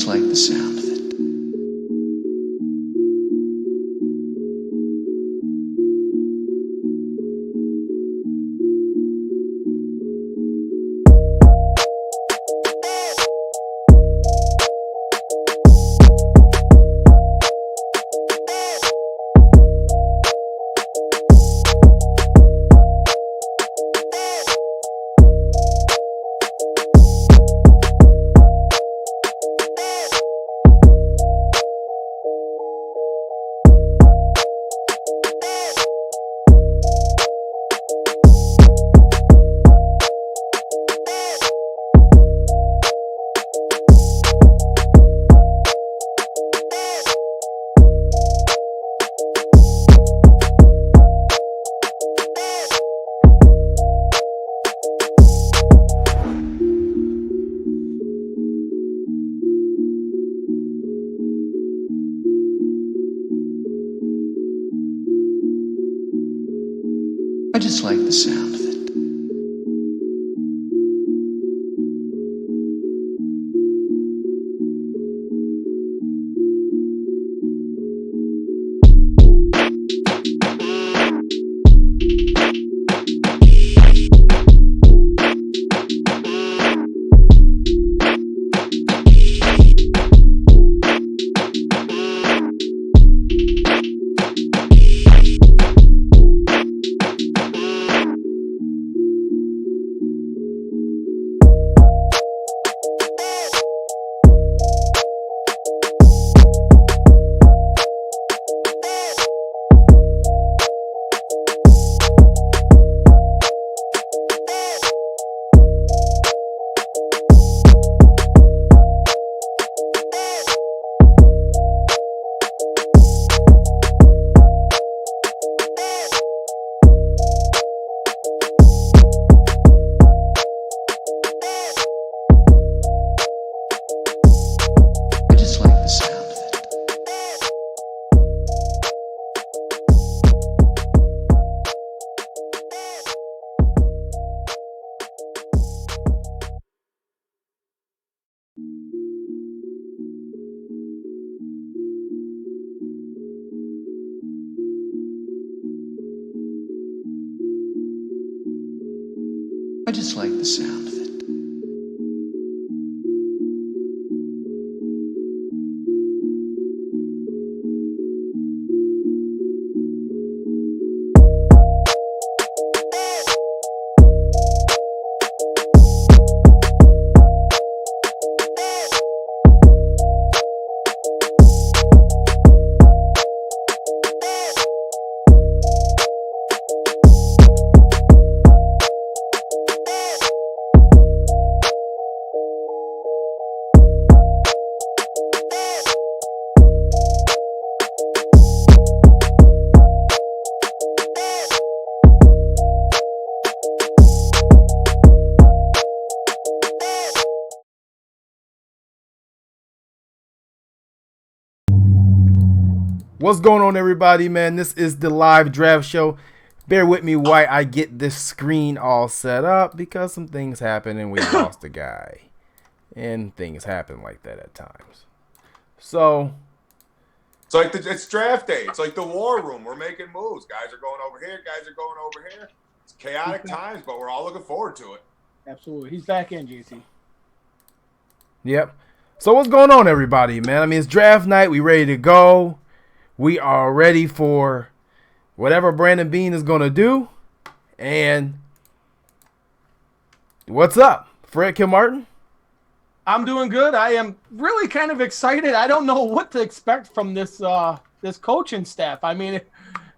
just like the sound of it. I just like the sound of it. I just like the sound of it. I just like the sound of it. What's going on, everybody, man? This is the live draft show. Bear with me while I get this screen all set up because some things happen and we lost a guy. And things happen like that at times. So It's like it's draft day. It's like the war room. We're making moves. Guys are going over here. Guys are going over here. It's chaotic times, but we're all looking forward to it. Absolutely. He's back in, JC. Yep. So what's going on, everybody, man? I mean, it's draft night. We ready to go. We are ready for whatever Brandon Beane is going to do. And what's up, Fred Kilmartin? I'm doing good. I am really kind of excited. I don't know what to expect from this this coaching staff. I mean,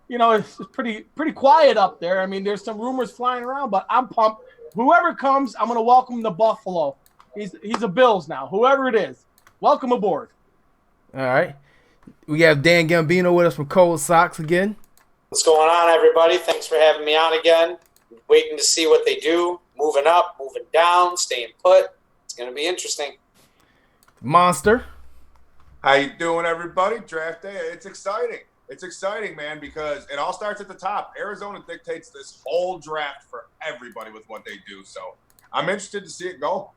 it's pretty quiet up there. I mean, there's some rumors flying around, but I'm pumped. Whoever comes, I'm going to welcome to Buffalo. He's a Bills now. Whoever it is, welcome aboard. All right. We have Dan Gambino with us from Cold Sox again. What's going on, everybody? Thanks for having me on again. Waiting to see what they do. Moving up, moving down, staying put. It's going to be interesting. Monster. How you doing, everybody? Draft day. It's exciting. It's exciting, man, because it all starts at the top. Arizona dictates this whole draft for everybody with what they do. So I'm interested to see it go.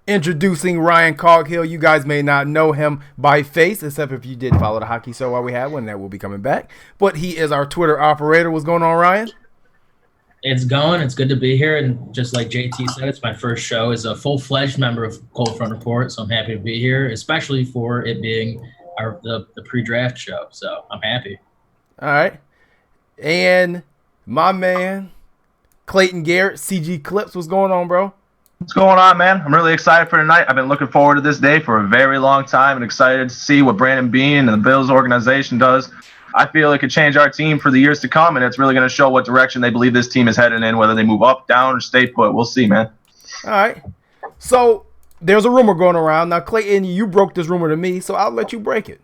Introducing Ryan Coghill. You guys may not know him by face, except if you did follow the hockey show while we had one. That will be coming back. But he is our Twitter operator. What's going on, Ryan? It's going. It's good to be here. And just like JT said, it's my first show as a full-fledged member of Cold Front Report. So I'm happy to be here, especially for it being the pre-draft show. So I'm happy. All right. And my man, Clayton Garrett, CG Clips. What's going on, bro? What's going on, man? I'm really excited for tonight. I've been looking forward to this day for a very long time and excited to see what Brandon Beane and the Bills organization does. I feel it could change our team for the years to come, and it's really going to show what direction they believe this team is heading in, whether they move up, down, or stay put. We'll see, man. All right. So there's a rumor going around. Now, Clayton, you broke this rumor to me, so I'll let you break it.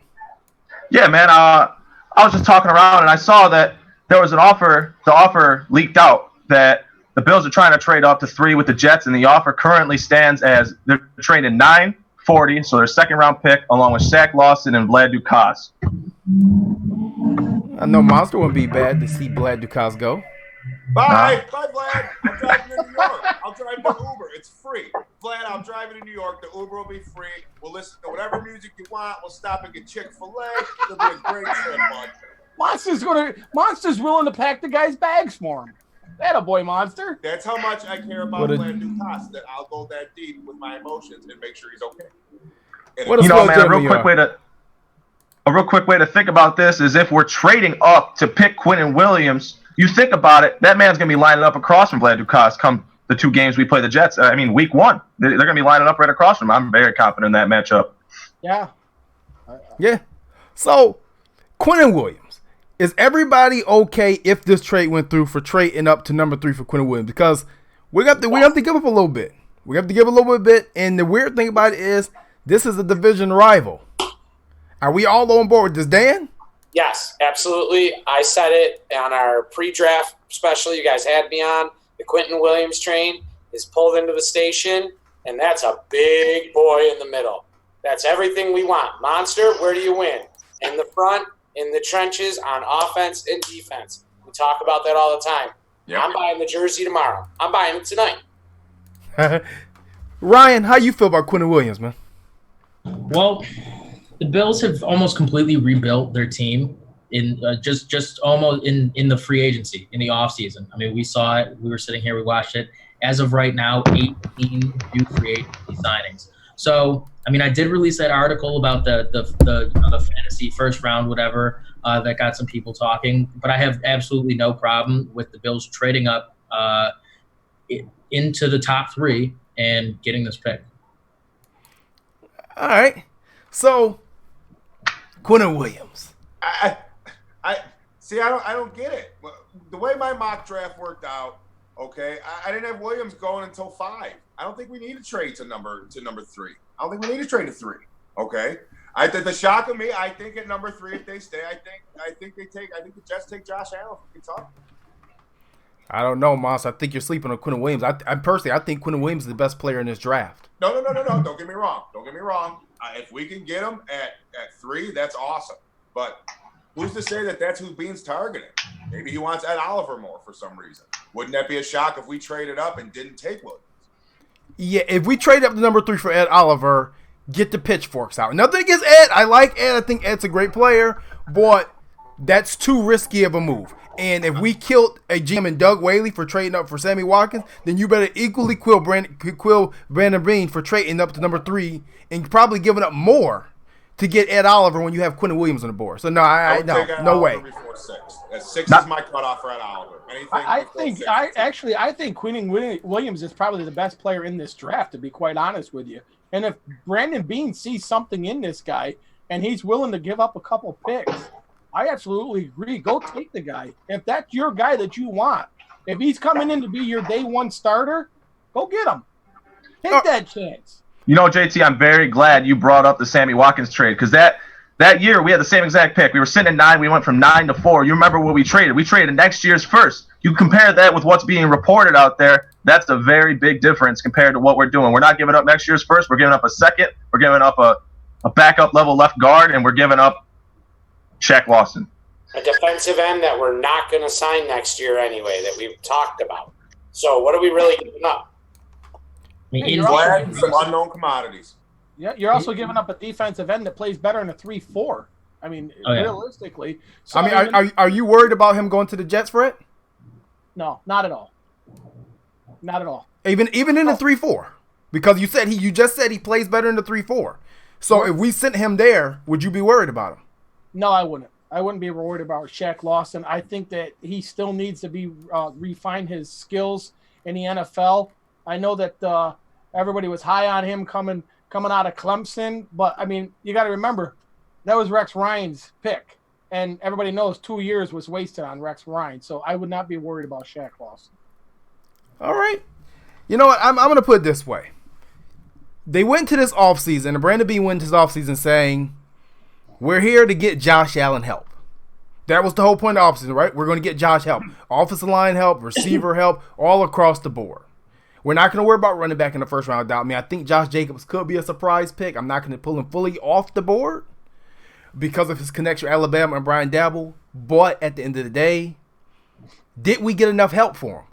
Yeah, man. I was just talking around, and I saw that there was an offer. The offer leaked out that the Bills are trying to trade up to 3 with the Jets, and the offer currently stands as they're trading 9, 40, so their second-round pick, along with Shaq Lawson and Vlad Dukas. I know Monster wouldn't be bad to see Vlad Dukas go. Bye, Vlad. I'm driving to New York. I'll drive the Uber. It's free. Vlad, I'm driving to New York. The Uber will be free. We'll listen to whatever music you want. We'll stop and get Chick-fil-A. It'll be a great trip, bud. Monster's willing to pack the guy's bags for him. That a boy, Monster. That's how much I care about Vlad Dukas, that I'll go that deep with my emotions and make sure he's okay. Man, a real quick way to think about this is if we're trading up to pick Quinnen Williams, you think about it, that man's going to be lining up across from Vlad Dukas come the 2 games we play the Jets. I mean, week 1. They're going to be lining up right across from him. I'm very confident in that matchup. Yeah. Yeah. So, Quinnen Williams. Is everybody okay if this trade went through for trading up to number 3 for Quinnen Williams? Because we have to give up a little bit. We have to give a little bit. And the weird thing about it is this is a division rival. Are we all on board with this, Dan? Yes, absolutely. I said it on our pre-draft special you guys had me on. The Quentin Williams train is pulled into the station, and that's a big boy in the middle. That's everything we want. Monster, where do you win? In the front, in the trenches, on offense and defense. We talk about that all the time. Yep. I'm buying the jersey tomorrow. I'm buying it tonight. Ryan, how you feel about Quinnen Williams, man? Well, the Bills have almost completely rebuilt their team in just almost in the free agency, in the offseason. I mean, we saw it. We were sitting here. We watched it. As of right now, 18 new free agency signings. So, I mean, I did release that article about the fantasy first round, whatever, that got some people talking. But I have absolutely no problem with the Bills trading up into the top 3 and getting this pick. All right. So, Quinnen Williams. I see. I don't get it. The way my mock draft worked out, okay, I didn't have Williams going until 5. I don't think we need to trade to number 3. I don't think we need to trade to 3. Okay. The shock of me, I think at number 3, if they stay, I think the Jets take Josh Allen from Kentucky. I don't know, Moss. I think you're sleeping on Quinnen Williams. I personally think Quinnen Williams is the best player in this draft. No. Don't get me wrong. If we can get him at 3, that's awesome. But who's to say that that's who Beane's targeting? Maybe he wants Ed Oliver more for some reason. Wouldn't that be a shock if we traded up and didn't take Williams? Yeah, if we trade up to number 3 for Ed Oliver, get the pitchforks out. Nothing against Ed. I like Ed. I think Ed's a great player, but that's too risky of a move. And if we killed a GM and Doug Whaley for trading up for Sammy Watkins, then you better equally quill Brandon Beane for trading up to number 3 and probably giving up more to get Ed Oliver when you have Quinnen Williams on the board. So no way. Before 6. 6 is my cutoff for Ed Oliver. I think Quinnen Williams is probably the best player in this draft, to be quite honest with you. And if Brandon Beane sees something in this guy and he's willing to give up a couple picks, I absolutely agree. Go take the guy. If that's your guy that you want, if he's coming in to be your day 1 starter, go get him. Take that chance. You know, JT, I'm very glad you brought up the Sammy Watkins trade because that year we had the same exact pick. We were sitting at 9. We went from 9 to 4. You remember what we traded? We traded next year's first. You compare that with what's being reported out there, that's a very big difference compared to what we're doing. We're not giving up next year's first. We're giving up a second. We're giving up a backup level left guard, and we're giving up Shaq Lawson. A defensive end that we're not going to sign next year anyway, that we've talked about. So what are we really giving up? mean, Yeah, in you're also Glad giving some up- unknown commodities. Yeah, you're also giving up a defensive end that plays better in a 3-4. I mean, Oh, yeah. realistically. So, I mean, are you worried about him going to the Jets, Fred? no, not at all. Not at all. Even in the 3-4, because you just said he plays better in the 3-4. So if we sent him there, would you be worried about him? No, I wouldn't. I wouldn't be worried about Shaq Lawson. I think that he still needs to be refine his skills in the NFL. I know that everybody was high on him coming out of Clemson, but I mean, you got to remember that was Rex Ryan's pick, and everybody knows 2 years was wasted on Rex Ryan. So I would not be worried about Shaq Lawson. All right. You know what? I'm going to put it this way. They went to this offseason, and Brandon Beane went to this offseason saying, we're here to get Josh Allen help. That was the whole point of the offseason, right? We're going to get Josh help. Offensive line help, receiver help, all across the board. We're not going to worry about running back in the first round. I mean, I think Josh Jacobs could be a surprise pick. I'm not going to pull him fully off the board because of his connection with Alabama and Brian Dabble. But at the end of the day, did we get enough help for him?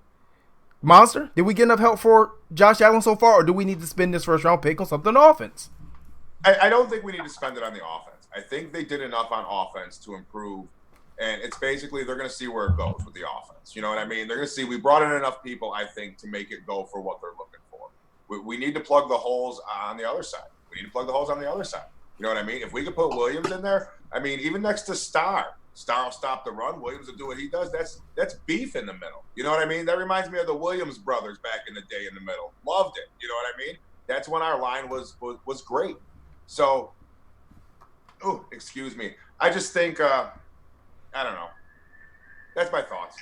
Monster, did we get enough help for Josh Allen so far, or do we need to spend this first round pick on something on offense? I don't think we need to spend it on the offense. I think they did enough on offense to improve, and it's basically they're going to see where it goes with the offense. You know what I mean? They're going to see we brought in enough people, I think, to make it go for what they're looking for. We need to plug the holes on the other side. We need to plug the holes on the other side. You know what I mean? If we could put Williams in there, I mean, even next to Starr will stop the run. Williams will do what he does. That's beef in the middle. You know what I mean? That reminds me of the Williams brothers back in the day in the middle. Loved it. You know what I mean? That's when our line was great. So, excuse me. I just think, I don't know. That's my thoughts.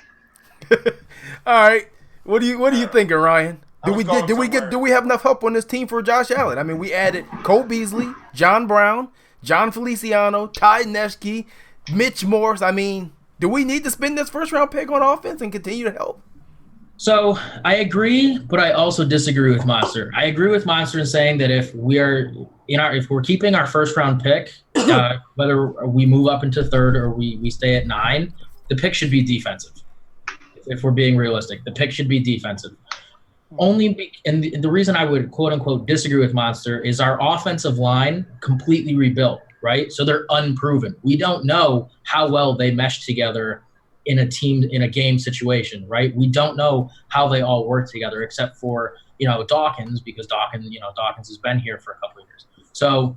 All right. What do you thinking, Ryan? Do we have enough help on this team for Josh Allen? I mean, we added Cole Beasley, John Brown, John Feliciano, Ty Neshke, Mitch Morse. I mean, do we need to spend this first round pick on offense and continue to help? So I agree, but I also disagree with Monster. I agree with Monster in saying that if we're keeping our first round pick, whether we move up into third or we stay at 9, the pick should be defensive. If we're being realistic, the pick should be defensive. And the reason I would quote unquote disagree with Monster is our offensive line completely rebuilt, right? So they're unproven. We don't know how well they mesh together in a game situation, right? We don't know how they all work together, except for Dawkins, because Dawkins has been here for a couple of years. So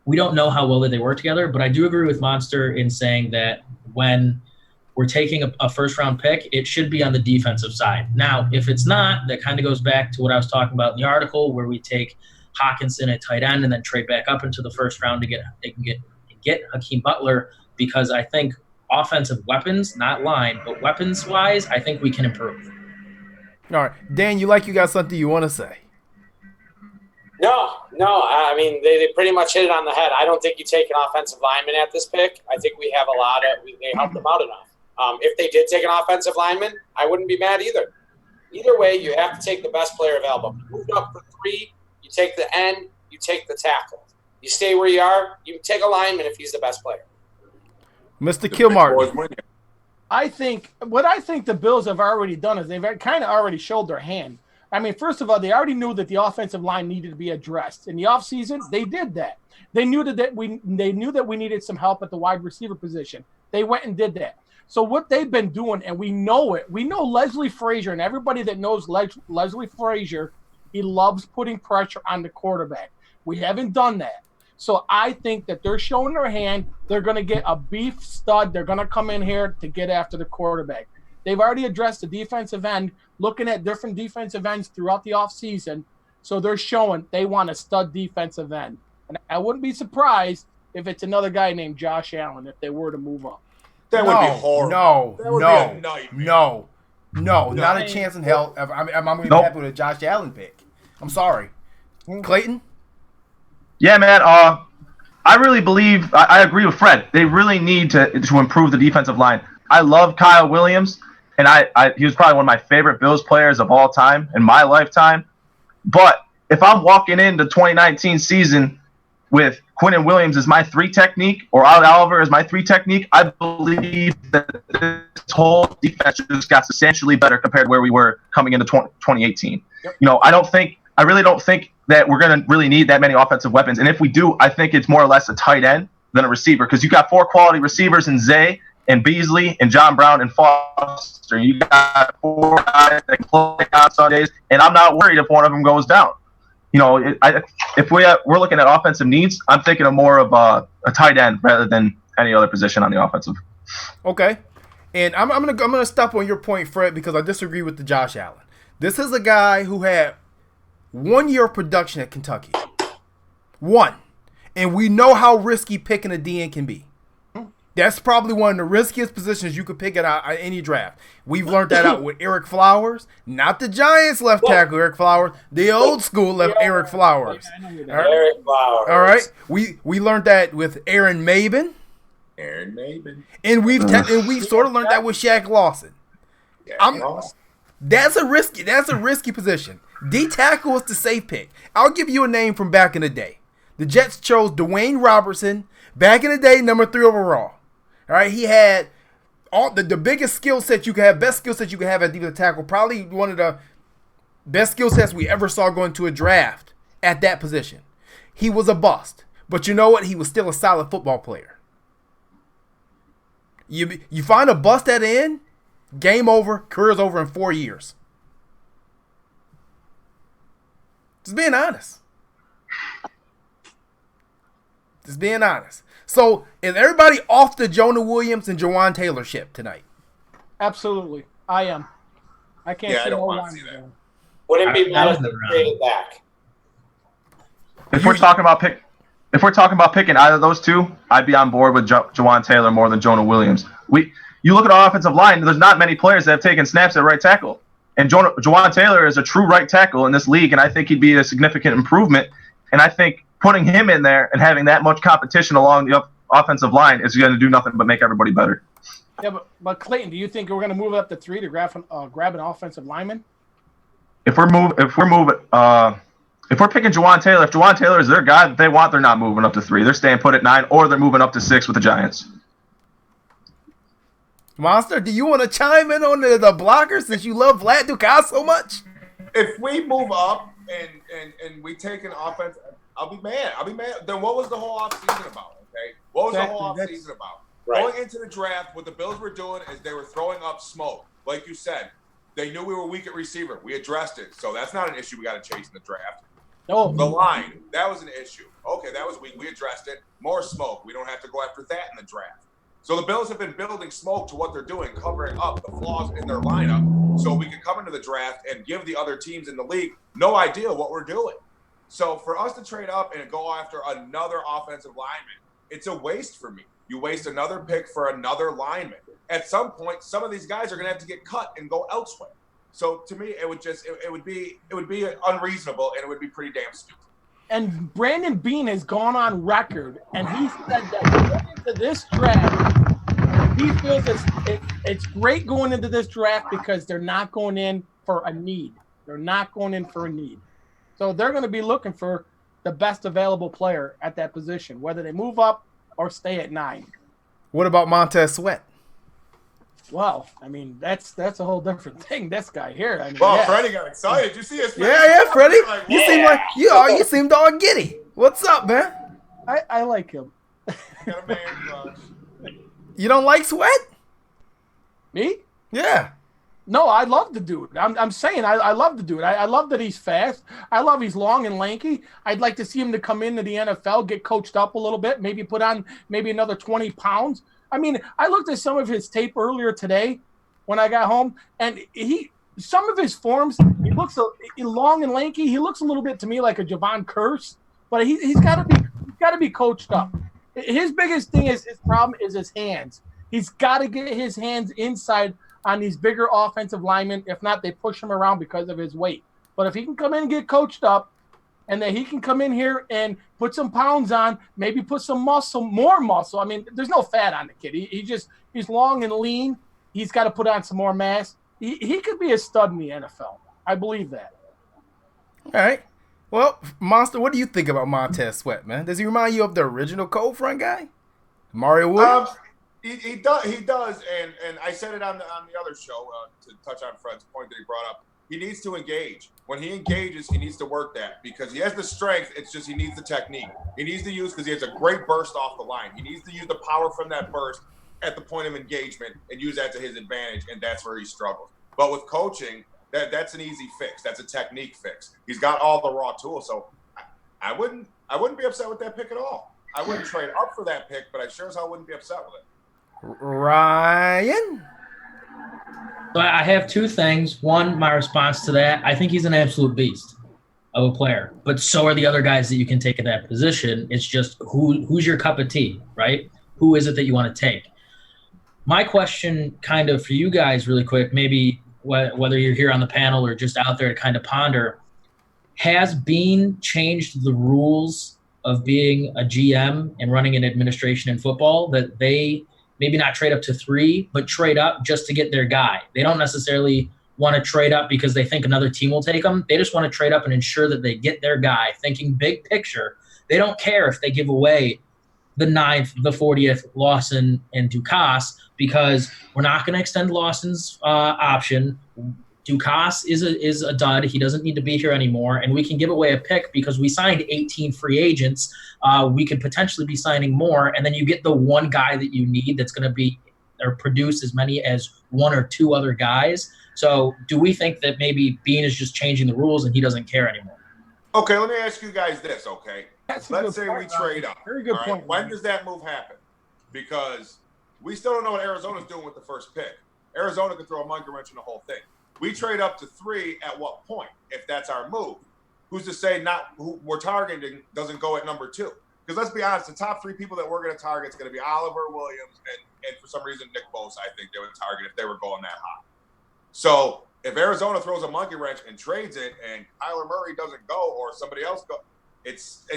we don't know how well that they work together. But I do agree with Monster in saying that when we're taking a first round pick, it should be on the defensive side. Now, if it's not, that kind of goes back to what I was talking about in the article, where we take Hawkinson at tight end and then trade back up into the first round to get Hakeem Butler, because I think offensive weapons, not line, but weapons-wise, I think we can improve. All right. Dan, you got something you want to say? No. I mean, they pretty much hit it on the head. I don't think you take an offensive lineman at this pick. I think we have they helped them out enough. If they did take an offensive lineman, I wouldn't be mad either. Either way, you have to take the best player available. You moved up for 3, you take the end, you take the tackle. You stay where you are, you take a lineman if he's the best player. Mr. Kilmartin. I think the Bills have already done is they've kind of already showed their hand. I mean, first of all, they already knew that the offensive line needed to be addressed. In the offseason, they did that. They knew that we needed some help at the wide receiver position. They went and did that. So what they've been doing, and we know it. We know Leslie Frazier, and everybody that knows Leslie Frazier, he loves putting pressure on the quarterback. We haven't done that. So I think that they're showing their hand. They're going to get a beef stud. They're going to come in here to get after the quarterback. They've already addressed the defensive end, looking at different defensive ends throughout the offseason. So they're showing they want a stud defensive end. And I wouldn't be surprised if it's another guy named Josh Allen if they were to move up. That would be horrible. That would be a nightmare. No, not a chance in hell. I'm going to be happy with a Josh Allen pick. I'm sorry. Clayton? Yeah, man. I really believe I agree with Fred. They really need to improve the defensive line. I love Kyle Williams, and he was probably one of my favorite Bills players of all time in my lifetime. But if I'm walking into 2019 season with Quinnen Williams as my 3 technique or Oliver as my 3 technique, I believe that this whole defense just got substantially better compared to where we were coming into 2018. Yep. I don't think I really don't think that we're going to really need that many offensive weapons. And if we do, I think it's more or less a tight end than a receiver because you got 4 quality receivers in Zay and Beasley and John Brown and Foster. You got 4 guys that play on Sundays, and I'm not worried if one of them goes down. You know, if we're looking at offensive needs, I'm thinking of more of a tight end rather than any other position on the offensive. Okay. And I'm gonna stop on your point, Fred, because I disagree with the Josh Allen. This is a guy who had 1 year of production at Kentucky. 1. And we know how risky picking a DN can be. That's probably one of the riskiest positions you could pick at any draft. We've learned that out with Eric Flowers, not the Giants left tackle Eric Flowers, the old school left Eric Flowers. Eric Flowers. All right, we learned that with Aaron Maben, and we've sort of learned that with Shaq Lawson. That's a risky position. D tackle is the safe pick. I'll give you a name from back in the day. The Jets chose Dwayne Robertson back in the day, number 3 overall. All right, he had all the biggest skill set you could have, best skill set you could have at defensive tackle. Probably one of the best skill sets we ever saw going to a draft at that position. He was a bust, but you know what? He was still a solid football player. You find a bust at the end, game over, career's over in 4 years. Just being honest. So, is everybody off the Jonah Williams and Jawan Taylor ship tonight? Absolutely. I am. I can't say I don't no want line to see that. there. Wouldn't be I bad was if they around. traded back. If we're talking about picking either of those two, I'd be on board with Jawan Taylor more than Jonah Williams. You look at our offensive line, there's not many players that have taken snaps at right tackle. And Jawan Taylor is a true right tackle in this league, and I think he'd be a significant improvement. And I think putting him in there and having that much competition along the offensive line is going to do nothing but make everybody better. Yeah, but Clayton, do you think we're going to move up to 3 to grab an offensive lineman? If we're picking Jawan Taylor, if Jawan Taylor is their guy that they want, they're not moving up to 3. They're staying put at 9, or they're moving up to 6 with the Giants. Monster, do you want to chime in on the blocker since you love Vlad Dukas so much? If we move up and we take an offense, I'll be mad. Then what was the whole offseason about? Okay, what was the whole offseason about? Right. Going into the draft, what the Bills were doing is they were throwing up smoke. Like you said, they knew we were weak at receiver. We addressed it, so that's not an issue we got to chase in the draft. No. The line, that was an issue. Okay, that was weak. We addressed it. More smoke. We don't have to go after that in the draft. So the Bills have been building smoke to what they're doing, covering up the flaws in their lineup so we can come into the draft and give the other teams in the league no idea what we're doing. So for us to trade up and go after another offensive lineman, it's a waste for me. You waste another pick for another lineman. At some point, some of these guys are going to have to get cut and go elsewhere. So to me, it would be unreasonable, and it would be pretty damn stupid. And Brandon Beane has gone on record, and he said that going into this draft, he feels it's great going into this draft because they're not going in for a need. They're not going in for a need. So they're going to be looking for the best available player at that position, whether they move up or stay at 9. What about Montez Sweat? Well, I mean, that's a whole different thing. This guy here. I mean, Well, yeah. Freddie got excited. Did you see his face? Yeah, Freddie. Like, You whoa. seem like you seemed all giddy. What's up, man? I like him. Got a man crush. You don't like Sweat? Me? Yeah. No, I love the dude. I'm saying I love the dude. I love that he's fast. I love he's long and lanky. I'd like to see him to come into the NFL, get coached up a little bit, maybe put on maybe another 20 pounds. I mean, I looked at some of his tape earlier today when I got home, and some of his forms, he looks long and lanky. He looks a little bit to me like a Javon Curse, but he's got to be coached up. His biggest thing is his problem is his hands. He's got to get his hands inside on these bigger offensive linemen. If not, they push him around because of his weight. But if he can come in and get coached up, and then he can come in here and put some pounds on, maybe put some muscle, more muscle. I mean, there's no fat on the kid. He's long and lean. He's got to put on some more mass. He could be a stud in the NFL. I believe that. All right. Well, Monster, what do you think about Montez Sweat, man? Does he remind you of the original cold front guy, Mario Williams? He does, and I said it on the other show to touch on Fred's point that he brought up. he needs to engage. When he engages, he needs to work that because he has the strength. It's just he needs the technique. He needs to use because he has a great burst off the line. He needs to use the power from that burst at the point of engagement and use that to his advantage, and that's where he struggles. But with coaching, that's an easy fix. That's a technique fix. He's got all the raw tools. So I wouldn't be upset with that pick at all. I wouldn't trade up for that pick, but I sure as hell wouldn't be upset with it. Ryan? So I have two things. One, my response to that, I think he's an absolute beast of a player, but so are the other guys that you can take at that position. It's just who's your cup of tea, right? Who is it that you want to take? My question kind of for you guys really quick, maybe whether you're here on the panel or just out there to kind of ponder, has Bean changed the rules of being a GM and running an administration in football that they maybe not trade up to 3, but trade up just to get their guy? They don't necessarily want to trade up because they think another team will take them. They just want to trade up and ensure that they get their guy, thinking big picture. They don't care if they give away the 9th, the 40th, Lawson, and Ducasse, because we're not going to extend Lawson's option. Ducasse is a dud. He doesn't need to be here anymore, and we can give away a pick because we signed 18 free agents. We could potentially be signing more, and then you get the one guy that you need that's going to be or produce as many as 1 or 2 other guys. So do we think that maybe Bean is just changing the rules and he doesn't care anymore? Okay, let me ask you guys this, okay? That's a Let's good say point, we trade up. Very good all right? point. When does that move happen? Because we still don't know what Arizona's doing with the first pick. Arizona could throw a monkey wrench in the whole thing. We trade up to 3 at what point, if that's our move? Who's to say not who we're targeting doesn't go at number 2? Because let's be honest, the top 3 people that we're going to target is going to be Oliver Williams and for some reason Nick Bosa. I think they would target if they were going that high. So if Arizona throws a monkey wrench and trades it, and Kyler Murray doesn't go or somebody else go, it's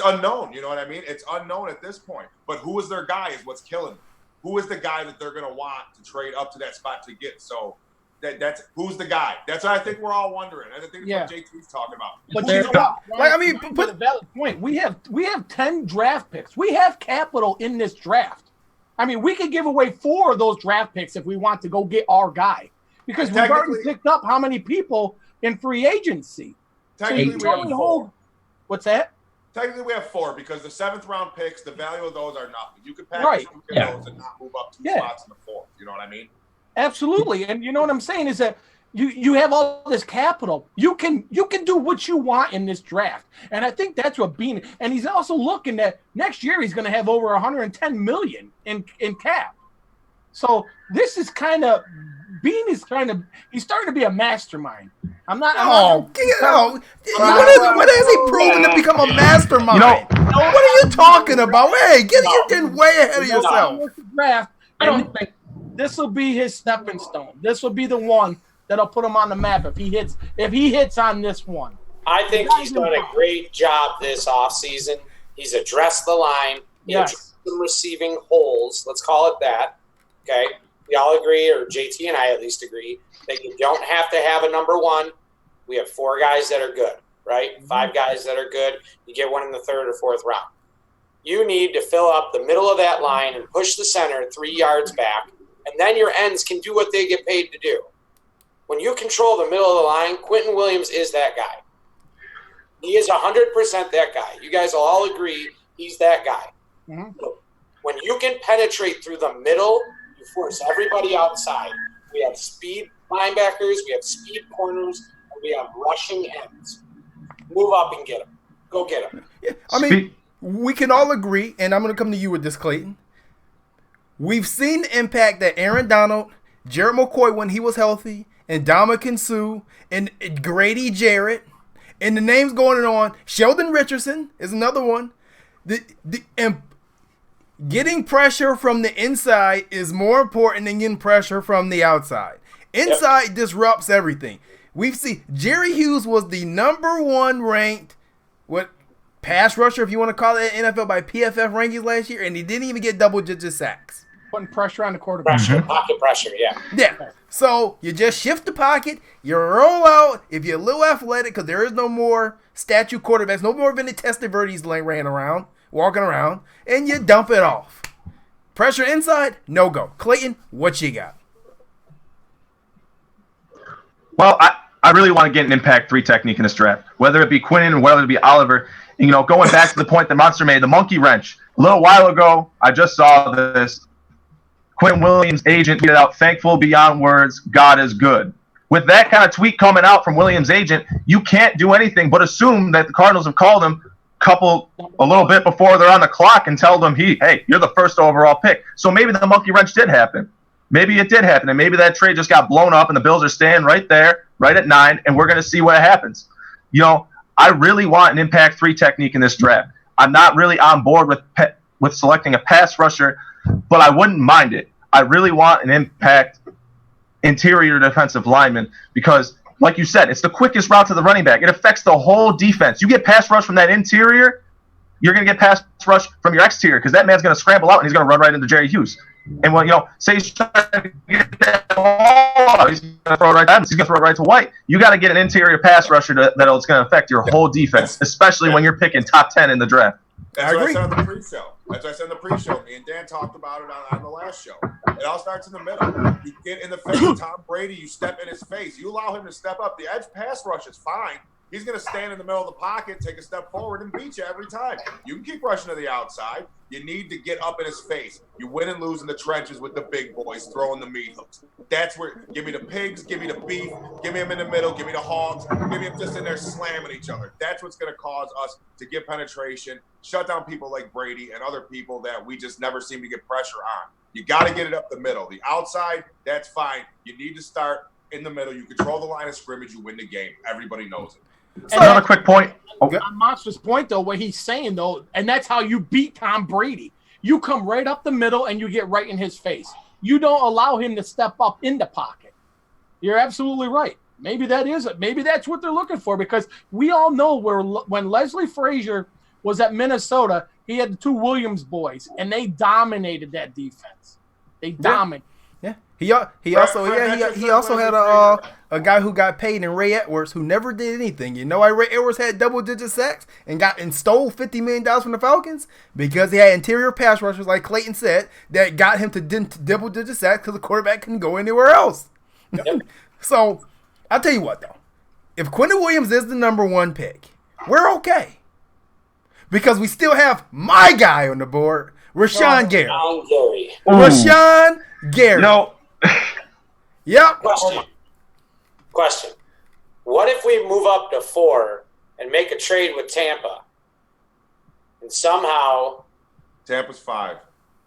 unknown. You know what I mean? It's unknown at this point. But who is their guy is what's killing them. Who is the guy that they're going to want to trade up to that spot to get? So that's who's the guy. That's what I think we're all wondering. I think that's what JT's talking about. But Who's you the know guy? what? Like, I mean, Ryan, but- a valid point. We have 10 draft picks. We have capital in this draft. I mean, we could give away 4 of those draft picks if we want to go get our guy, because we've already Technically- picked up how many people in free agency. So Technically, you we tell have me 4. what's that? Technically, we have 4 because the 7th round picks, the value of those are nothing. You could package Right. those and not move up 2 spots in the 4th. You know what I mean? Absolutely. And you know what I'm saying is that you have all this capital. You can do what you want in this draft. And I think that's what Bean, and he's also looking at next year he's going to have over 110 million in cap. So this is kind of Bean is he's starting to be a mastermind. What has he proven to become a mastermind? What are you talking about? Hey, you're getting way ahead of yourself. Draft, I don't think this will be his stepping stone. This will be the one that'll put him on the map if he hits on this one. I think he's done a great job this offseason. He's addressed the line. He addressed some receiving holes. Let's call it that. Okay. We all agree, or JT and I at least agree, that you don't have to have a number 1. We have 4 guys that are good, right? 5 guys that are good. You get one in the 3rd or 4th round. You need to fill up the middle of that line and push the center 3 yards back, and then your ends can do what they get paid to do. When you control the middle of the line, Quentin Williams is that guy. He is 100% that guy. You guys will all agree he's that guy. Mm-hmm. When you can penetrate through the middle, you force everybody outside. We have speed linebackers, we have speed corners, and we have rushing ends. Move up and get them. Go get them. Yeah, I mean, we can all agree, and I'm going to come to you with this, Clayton. We've seen the impact that Aaron Donald, Jared McCoy when he was healthy, and Ndamukong Suh, and Grady Jarrett, and the names going on. Sheldon Richardson is another one. And getting pressure from the inside is more important than getting pressure from the outside. Inside disrupts everything. We've seen Jerry Hughes was the number 1 ranked pass rusher, if you want to call it, NFL by PFF rankings last year, and he didn't even get double-digit sacks. Putting pressure on the quarterback. Pocket pressure, yeah. Yeah. So you just shift the pocket, you roll out. If you're a little athletic, because there is no more statue quarterbacks, no more Vinny Testaverde's walking around, and you dump it off. Pressure inside, no go. Clayton, what you got? Well, I really want to get an impact 3 technique in this draft, whether it be Quinnen or whether it be Oliver. And, you know, going back to the point that Monster made, the monkey wrench. A little while ago, I just saw this. Quentin Williams' agent tweeted out, "Thankful beyond words, God is good." With that kind of tweet coming out from Williams' agent, you can't do anything but assume that the Cardinals have called him a little bit before they're on the clock and tell them, hey, you're the first overall pick. So maybe the monkey wrench did happen. Maybe it did happen, and maybe that trade just got blown up, and the Bills are staying right there, right at 9, and we're going to see what happens. You know, I really want an impact 3 technique in this draft. I'm not really on board with selecting a pass rusher, but I wouldn't mind it. I really want an impact interior defensive lineman because, like you said, it's the quickest route to the running back. It affects the whole defense. You get pass rush from that interior, you're going to get pass rush from your exterior because that man's going to scramble out and he's going to run right into Jerry Hughes. And when, you know, say he's trying to get that ball, he's going to throw it right to Adams, he's going to throw it right to White. You got to get an interior pass rusher that's going to affect your whole defense, especially when you're picking top 10 in the draft. That's what I said on the pre-show. Me and Dan talked about it on the last show. It all starts in the middle. You get in the face of Tom Brady, you step in his face. You allow him to step up. The edge pass rush is fine. He's going to stand in the middle of the pocket, take a step forward, and beat you every time. You can keep rushing to the outside. You need to get up in his face. You win and lose in the trenches with the big boys throwing the meat hooks. That's where – give me the pigs, give me the beef, give me them in the middle, give me the hogs, give me them just in there slamming each other. That's what's going to cause us to get penetration, shut down people like Brady and other people that we just never seem to get pressure on. You got to get it up the middle. The outside, that's fine. You need to start in the middle. You control the line of scrimmage, you win the game. Everybody knows it. Another quick point. On Monster's point, though, what he's saying, though, and that's how you beat Tom Brady. You come right up the middle and you get right in his face. You don't allow him to step up in the pocket. You're absolutely right. Maybe that is it. Maybe that's what they're looking for because we all know when Leslie Frazier was at Minnesota, he had the 2 Williams boys, and they dominated that defense. They dominated. Yeah, he also had a guy who got paid in Ray Edwards who never did anything. You know why Ray Edwards had double-digit sacks and stole $50 million from the Falcons? Because he had interior pass rushers, like Clayton said, that got him to double-digit sacks because the quarterback couldn't go anywhere else. Yep. So, I'll tell you what, though. If Quentin Williams is the number 1 pick, we're okay. Because we still have my guy on the board, Rashawn Gary. Rashawn Gary. No. Yep. Question. What if we move up to 4 and make a trade with Tampa? And somehow Tampa's 5.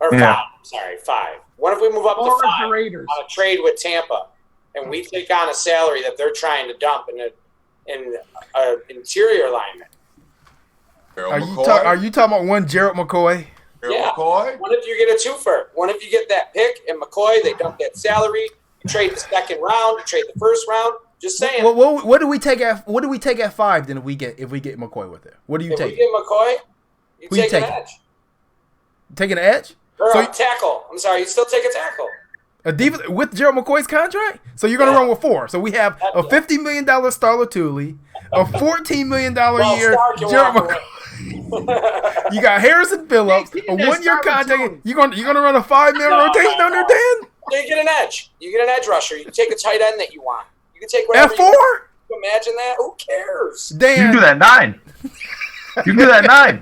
or 5. Sorry, 5. What if we move up Or to 5 the Raiders. on a trade with Tampa and we take on a salary that they're trying to dump in an interior lineman? Are you talking about one Gerald McCoy? McCoy? What if you get a twofer? What if you get that pick and McCoy, they dump that salary, you trade the second round, you trade the first round? Just saying. What do we take at 5 then if we get McCoy with it? What do you if take? we get McCoy, you Who you take an taking? edge. Taking an edge? Or So a tackle. I'm sorry, you still take a tackle. a defense with Gerald McCoy's contract? So you're gonna run with 4. So we have a $50 million Starla Thule, a $14 million a year Stark, you Gerald walk McCoy. You got Harrison Phillips, a 1-year contract. You're gonna run a 5 million rotation on there, Dan? You get an edge. You get an edge rusher. You can take a tight end that you want. You can take whatever At you 4? want. Can you imagine that? Who cares? You Dan, can do that 9. You can do that 9.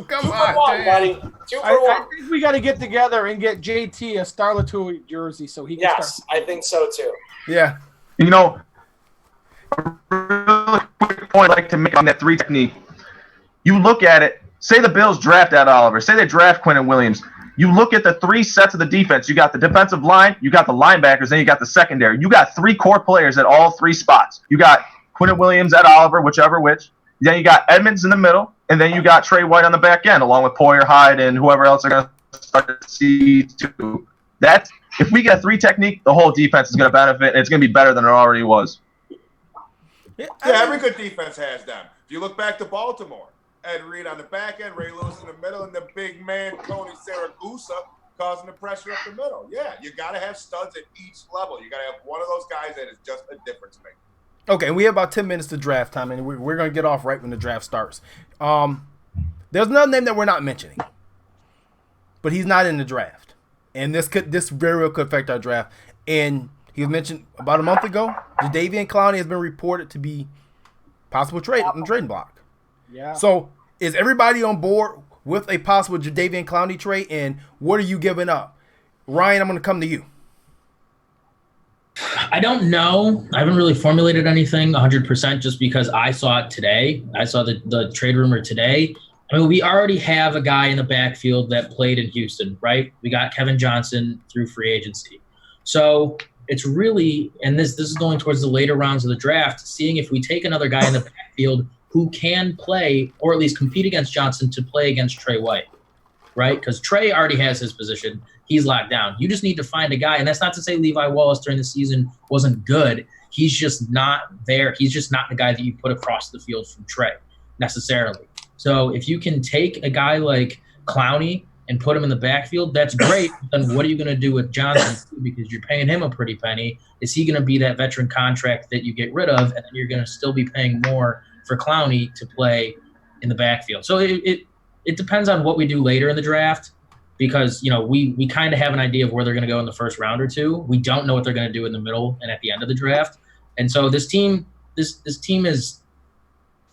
Come 2 for on, 1, Dan. buddy. 2 for I 1. think we got to get together and get JT a Starla Thule jersey so he can Yes, start. I think so too. Yeah. You know, a really quick point I'd like to make on that 3 technique. You look at it, say the Bills draft Ed Oliver, say they draft Quentin Williams. You look at the 3 sets of the defense. You got the defensive line, you got the linebackers, then you got the secondary. You got 3 core players at all 3 spots. You got Quentin Williams, Ed Oliver, whichever which. Then you got Edmonds in the middle, and then you got Trey White on the back end, along with Poyer, Hyde, and whoever else are going to start to see too. That's if we get a 3 technique, the whole defense is going to benefit, and it's going to be better than it already was. Yeah, every good defense has them. If you look back to Baltimore, Ed Reed on the back end, Ray Lewis in the middle, and the big man Tony Saragusa causing the pressure up the middle. Yeah, you got to have studs at each level. You got to have one of those guys that is just a difference maker. Okay, we have about 10 minutes to draft time, and we're going to get off right when the draft starts. There's another name that we're not mentioning, but he's not in the draft, and this very well could affect our draft. And He was mentioned about a month ago. Jadeveon Clowney has been reported to be possible trade on the trading block. Yeah. So is everybody on board with a possible Jadeveon Clowney trade, and what are you giving up? Ryan, I'm going to come to you. I don't know. I haven't really formulated anything 100% just because I saw it today. I saw the trade rumor today. I mean, we already have a guy in the backfield that played in Houston, right? We got Kevin Johnson through free agency. So it's really, and this is going towards the later rounds of the draft, seeing if we take another guy in the backfield who can play or at least compete against Johnson to play against Trey White, right? Because Trey already has his position. He's locked down. You just need to find a guy, and that's not to say Levi Wallace during the season wasn't good. He's just not there. He's just not the guy that you put across the field from Trey necessarily. So if you can take a guy like Clowney and put him in the backfield, that's great. Then what are you going to do with Johnson? Because you're paying him a pretty penny. Is he going to be that veteran contract that you get rid of, and then you're going to still be paying more for Clowney to play in the backfield? So it depends on what we do later in the draft. Because, you know, we kind of have an idea of where they're going to go in the first round or two. We don't know what they're going to do in the middle and at the end of the draft. And so this team is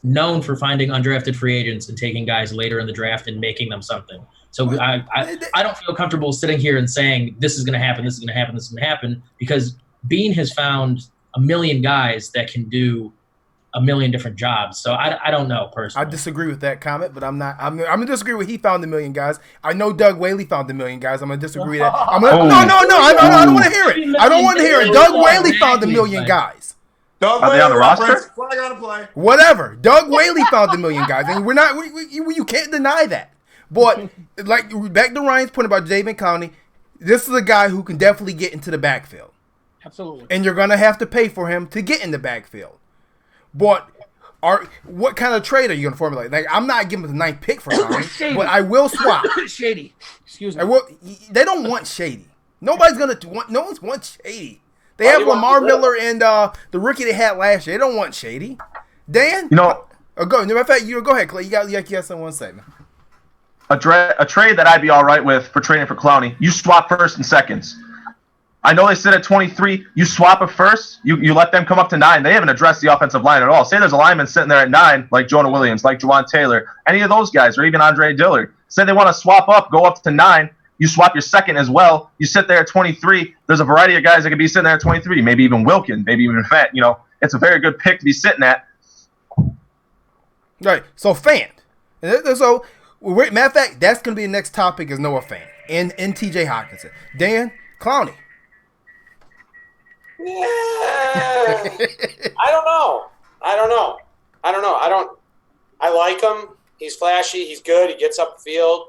known for finding undrafted free agents and taking guys later in the draft and making them something. So I don't feel comfortable sitting here and saying this is going to happen, this is going to happen, this is going to happen, because Bean has found a million guys that can do a million different jobs. So I don't know personally. I disagree with that comment, but I'm gonna disagree with he found a million guys. I know Doug Whaley found a million guys. I'm gonna disagree with that. No. I don't want to hear it. I don't want to hear it. Doug Whaley found a million guys. Doug Are they on the roster? Flag on the play. Whatever. Doug Whaley found a million guys, and we're not. You can't deny that. But like back to Ryan's point about Jadeveon Clowney, this is a guy who can definitely get into the backfield. Absolutely. And you're gonna have to pay for him to get in the backfield. But what kind of trade are you going to formulate? Like, I'm not giving the 9th pick for Clowney, but I will swap. Shady. Excuse me. They don't want Shady. Nobody's going to want. No one's wants Shady. They Why have do you want Lamar to Miller and the rookie they had last year. They don't want Shady. Dan, You know, go. Matter of fact, go ahead, Clay. You got someone to say, man. a trade that I'd be all right with for trading for Clowney, you swap first and seconds. I know they sit at 23. You swap a first. You let them come up to 9. They haven't addressed the offensive line at all. Say there's a lineman sitting there at 9, like Jonah Williams, like Juwan Taylor, any of those guys, or even Andre Dillard. Say they want to swap up, go up to 9. You swap your second as well. You sit there at 23. There's a variety of guys that could be sitting there at 23. Maybe even Wilkin, maybe even Fant. You know, it's a very good pick to be sitting at. Right. So Fant. So matter of fact, that's going to be the next topic is Noah Fant and T.J. Hockenson. Dan, Clowney. Yeah. I don't know. I like him. He's flashy. He's good. He gets up the field.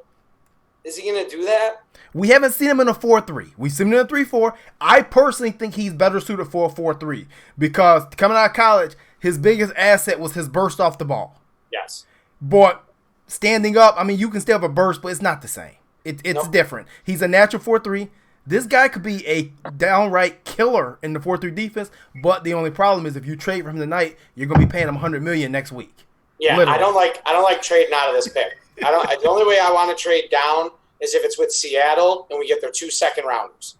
Is he going to do that? We haven't seen him in a 4-3. We've seen him in a 3-4. I personally think he's better suited for a 4-3 because coming out of college, his biggest asset was his burst off the ball. Yes. But standing up, I mean, you can still have a burst, but it's not the same. It's Nope. different. He's a natural 4-3. This guy could be a downright killer in the 4-3 defense, but the only problem is if you trade for him tonight, you're going to be paying him $100 million next week. Yeah, Literally. I don't like trading out of this pick. The only way I want to trade down is if it's with Seattle and we get their 2 second rounders.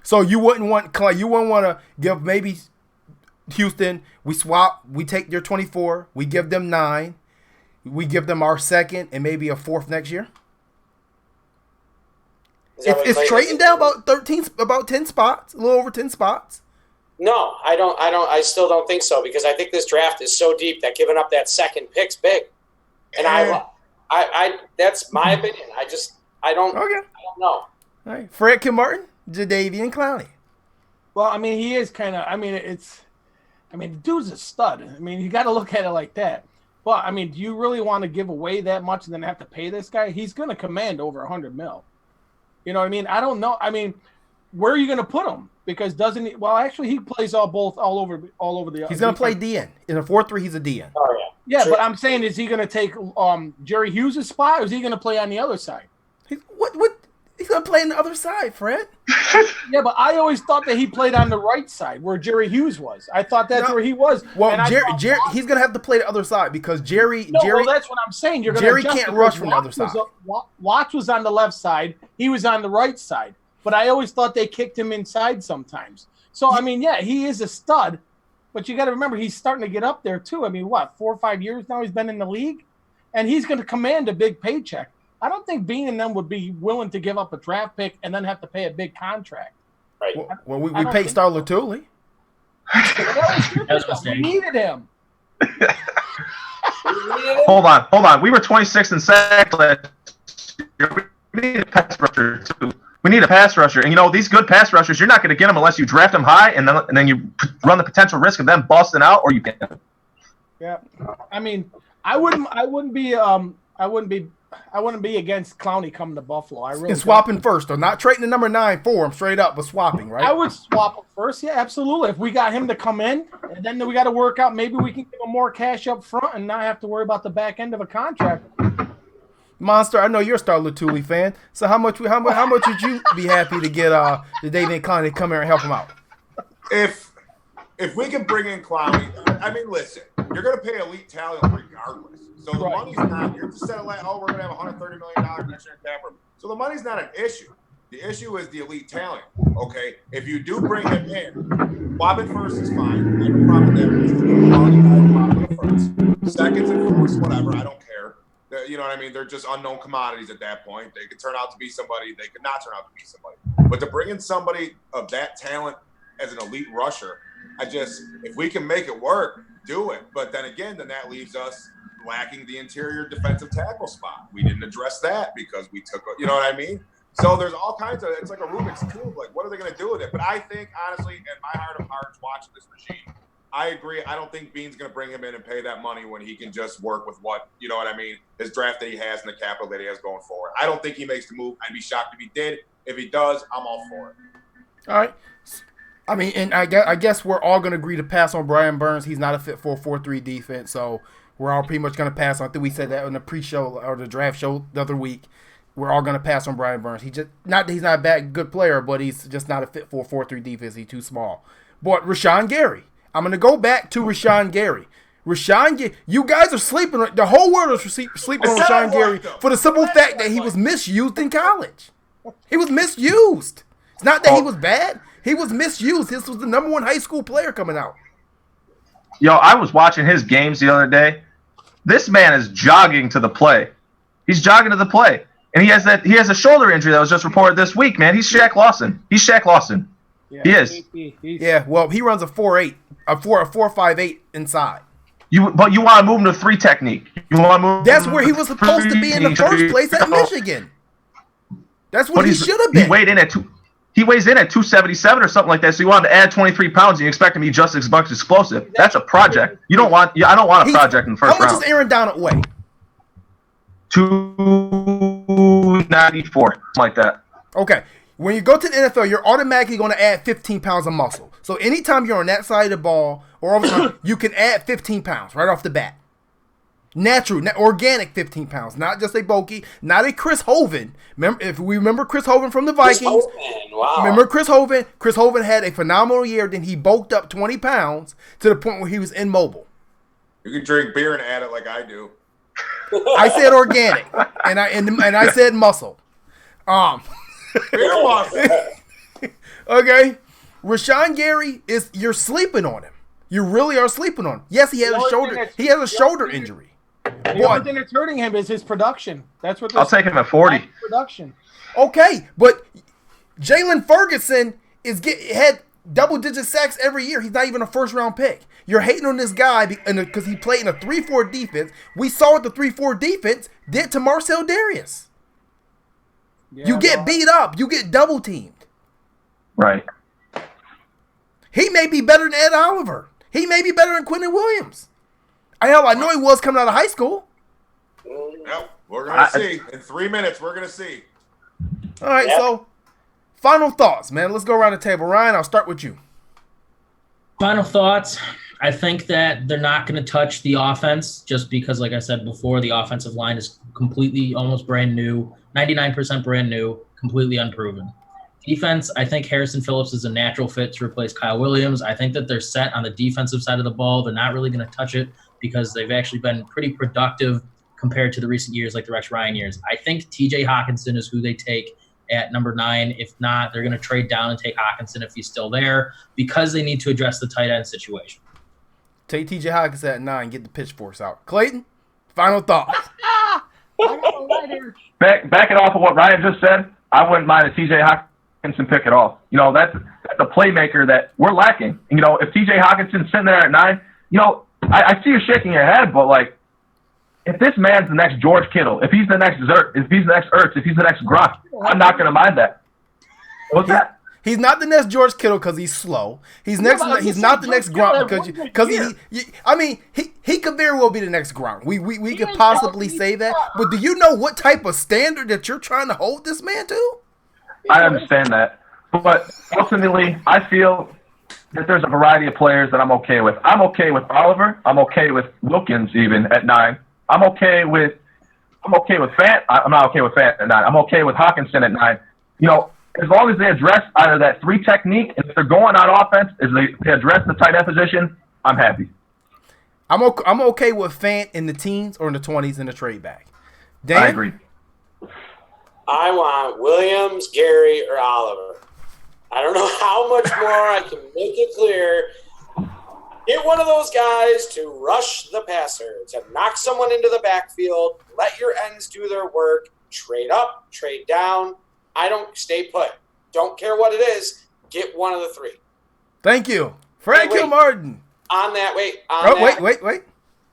So you wouldn't want to give maybe Houston, we swap, we take their 24, we give them 9, we give them our second and maybe a 4th next year? It's trading down about 10 spots, a little over 10 spots. No, I still don't think so because I think this draft is so deep that giving up that second pick's big. And I that's my opinion. I don't know. All right. Fred Kim Martin, Jadeveon Clowney. Well, I mean, he is kind of. The dude's a stud. I mean, you got to look at it like that. Well, I mean, do you really want to give away that much and then have to pay this guy? He's going to command over $100 million. You know what I mean? I don't know. I mean, where are you going to put him? Because doesn't he? Well, actually, he plays all over the. He's going to play DN in a 4-3. He's a DN. Oh yeah. Yeah, True. but I'm saying, is he going to take Jerry Hughes' spot, or is he going to play on the other side? What? He's going to play on the other side, Fred. Yeah, but I always thought that he played on the right side where Jerry Hughes was. I thought that's where he was. Well, Jerry, he's going to have to play the other side because Jerry. Well, that's what I'm saying. You're Jerry can't rush from the other side. Watts was on the left side. He was on the right side. But I always thought they kicked him inside sometimes. So, I mean, yeah, he is a stud, but you got to remember he's starting to get up there too. I mean, what, 4 or 5 years now he's been in the league, and he's going to command a big paycheck. I don't think Bean and them would be willing to give up a draft pick and then have to pay a big contract. Right. Well, we I don't paid think Star Lotuli. That was That was a we mistake. needed him. Hold on. We were 26th in sacks last year. We need a pass rusher too. We need a pass rusher, and these good pass rushers, you're not going to get them unless you draft them high, and then you run the potential risk of them busting out, or you can't. Yeah, I mean, I wouldn't be against Clowney coming to Buffalo. I really And swapping first, or not trading the number 9 for him straight up, but swapping, right? I would swap him first. Yeah, absolutely. If we got him to come in, and then we got to work out. Maybe we can give him more cash up front and not have to worry about the back end of a contract. Monster, I know you're a Star Lotuli fan. So how much would you be happy to get the David Clowney to come here and help him out? If we can bring in Clowney, I mean, listen, you're going to pay elite talent regardless. So the Right. money's not. You're just saying like, we're going to have $130 million next year in cap room. So the money's not an issue. The issue is the elite talent. Okay, if you do bring him in, Bobbin first is fine. I have no problem with that. Quality guy, Bobbin first. Seconds and fourths, whatever. I don't care. You know what I mean? They're just unknown commodities at that point. They could turn out to be somebody. They could not turn out to be somebody. But to bring in somebody of that talent as an elite rusher, if we can make it work, do it. But then again, that leaves us lacking the interior defensive tackle spot. We didn't address that because we took, you know what I mean? So there's all kinds of, it's like a Rubik's Cube. Like, what are they going to do with it? But I think, honestly, in my heart of hearts, watching this regime, I agree. I don't think Bean's going to bring him in and pay that money when he can just work with what, you know what I mean, his draft that he has and the capital that he has going forward. I don't think he makes the move. I'd be shocked if he did. If he does, I'm all for it. All right. I mean, and I guess we're all going to agree to pass on Brian Burns. He's not a fit for a 4-3 defense, so we're all pretty much going to pass on. I think we said that in the pre-show or the draft show the other week. We're all going to pass on Brian Burns. He's not a bad good player, but he's just not a fit for a 4-3 defense. He's too small. But Rashawn Gary. I'm going to go back to Rashawn Gary. You guys are sleeping. The whole world is sleeping on Rashawn Gary for the simple fact that he was misused in college. He was misused. It's not that he was bad. He was misused. This was the number 1 high school player coming out. Yo, I was watching his games the other day. This man is jogging to the play. He's jogging to the play. And he has a shoulder injury that was just reported this week, man. He's Shaq Lawson. Yeah, He is. Yeah, well, he runs a 4.8, a 4.58 inside. But you want to move him to 3 technique. You want to move. That's where he was supposed to be in the first place at Michigan. That's what he should have been. He weighs in at 277 or something like that. So you want him to add 23 pounds and you expect him to be just as much explosive. That's a project. I don't want a project in the first How much round. does Aaron Donald weigh? 294, something like that. Okay. When you go to the NFL, you're automatically going to add 15 pounds of muscle. So anytime you're on that side of the ball or over time, you can add 15 pounds right off the bat. Natural, organic 15 pounds, not just a bulky, not a Chris Hoven. If we remember Chris Hoven from the Vikings, Wow. remember Chris Hoven? Chris Hoven had a phenomenal year. Then he bulked up 20 pounds to the point where he was immobile. You can drink beer and add it like I do. I said organic, and I said muscle. Beer muscle. Okay, Rashawn Gary you're sleeping on him. You really are sleeping on him. Yes, he has a shoulder injury. The only thing that's hurting him is his production. That's what I'll take him at 40. Production. Okay, but Jalen Ferguson had double-digit sacks every year. He's not even a first-round pick. You're hating on this guy because he played in a 3-4 defense. We saw what the 3-4 defense did to Marcel Darius. Yeah, You get beat up. You get double-teamed. Right. He may be better than Ed Oliver. He may be better than Quentin Williams. I know he was coming out of high school. Yep, we're going to see. In 3 minutes, we're going to see. All right, so final thoughts, man. Let's go around the table. Ryan, I'll start with you. Final thoughts. I think that they're not going to touch the offense just because, like I said before, the offensive line is completely almost brand new, 99% brand new, completely unproven. Defense, I think Harrison Phillips is a natural fit to replace Kyle Williams. I think that they're set on the defensive side of the ball. They're not really going to touch it because they've actually been pretty productive compared to the recent years, like the Rex Ryan years. I think TJ Hawkinson is who they take at number 9. If not, they're going to trade down and take Hawkinson if he's still there because they need to address the tight end situation. Take TJ Hawkinson at 9. Get the pitchforks out. Clayton, final thoughts. Backing off of what Ryan just said, I wouldn't mind a TJ Hawkinson pick at all. You know, that's a playmaker that we're lacking. You know, if TJ Hawkinson's sitting there at 9, you know, I see you shaking your head, but like, if this man's the next George Kittle, if he's the next if he's the next Ertz, if he's the next Gronk, I'm not going to mind that. What's that? He's not the next George Kittle because he's slow. He's not the next Gronk because he could very well be the next Gronk. We could possibly say that. But do you know what type of standard that you're trying to hold this man to? I understand that. But ultimately, I feel that there's a variety of players that I'm okay with. I'm okay with Oliver. I'm okay with Wilkins even at 9. I'm okay with Fant. I'm not okay with Fant at 9. I'm okay with Hawkinson at 9. You know, as long as they address either that 3 technique, and if they're going on offense, as they address the tight end position, I'm happy. I'm okay with Fant in the teens or in the 20s in the trade back. Dan? I agree. I want Williams, Gary, or Oliver. I don't know how much more I can make it clear. Get one of those guys to rush the passer, to knock someone into the backfield, let your ends do their work, trade up, trade down. I don't stay put. Don't care what it is. Get one of the 3. Thank you. Frank Martin. On that, wait.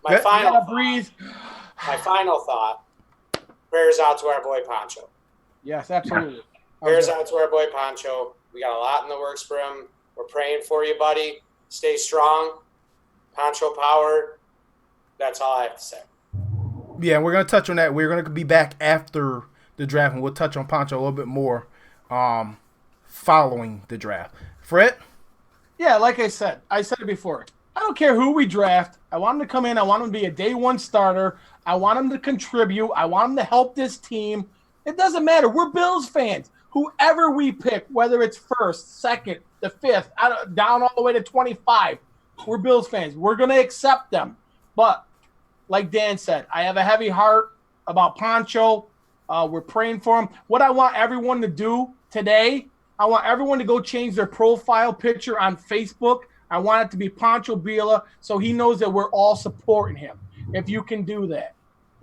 My final thought. Prayers out to our boy Poncho. Yes, absolutely. Prayers out to our boy Poncho. We got a lot in the works for him. We're praying for you, buddy. Stay strong. Poncho power. That's all I have to say. Yeah, we're going to touch on that. We're going to be back after the draft, and we'll touch on Poncho a little bit more following the draft. Fred? Yeah, like I said it before. I don't care who we draft. I want him to come in. I want him to be a day 1 starter. I want him to contribute. I want him to help this team. It doesn't matter. We're Bills fans. Whoever we pick, whether it's first, second, the 5th, down all the way to 25, we're Bills fans. We're going to accept them. But like Dan said, I have a heavy heart about Poncho. We're praying for him. What I want everyone to do today, I want everyone to go change their profile picture on Facebook. I want it to be Poncho Bila so he knows that we're all supporting him, if you can do that.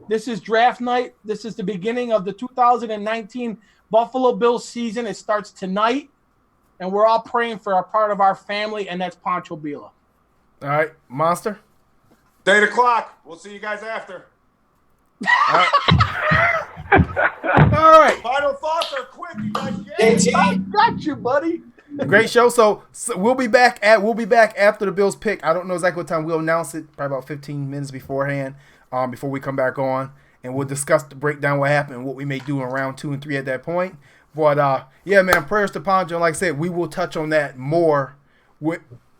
This is draft night. This is the beginning of the 2019 Buffalo Bills season. It starts tonight, and we're all praying for a part of our family, and that's Poncho Bila. All right, Monster? 8 o'clock. We'll see you guys after. All right. Final thoughts are quick. You guys get it? I got you, buddy. Great show. So we'll be back after the Bills pick. I don't know exactly what time we'll announce it. Probably about 15 minutes beforehand. Before we come back on, and we'll discuss the breakdown, what happened, and what we may do in round 2 and 3 at that point. But yeah, man, prayers to Poncho. Like I said, we will touch on that more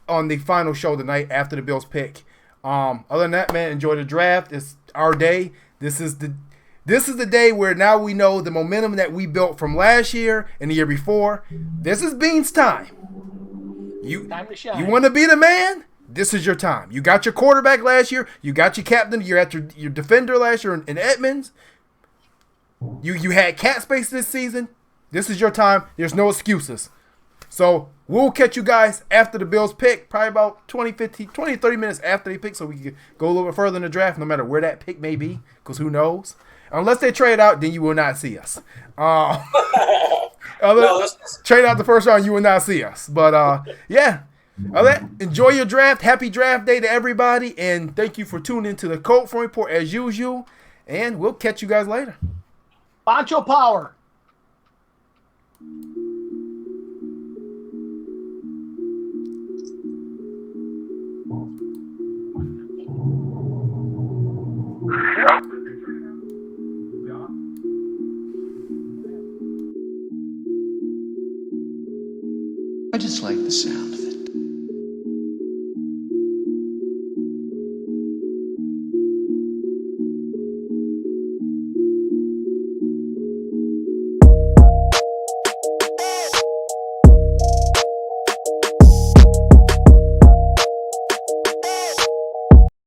on the final show tonight after the Bills pick. Other than that, man, enjoy the draft. It's our day. This is the day where now we know the momentum that we built from last year and the year before. This is Beans' time. Time to shine. You want to be the man? This is your time. You got your quarterback last year. You got your captain. You're at your defender last year in Edmonds. You had cap space this season. This is your time. There's no excuses. So we'll catch you guys after the Bills pick, probably about 20, 30 minutes after they pick, so we can go a little bit further in the draft, no matter where that pick may be, because who knows. Unless they trade out, then you will not see us. Trade out the first round, you will not see us. But, yeah. Enjoy your draft. Happy draft day to everybody. And thank you for tuning into the Colt Front Report as usual. And we'll catch you guys later. Poncho Power. I just like the sound.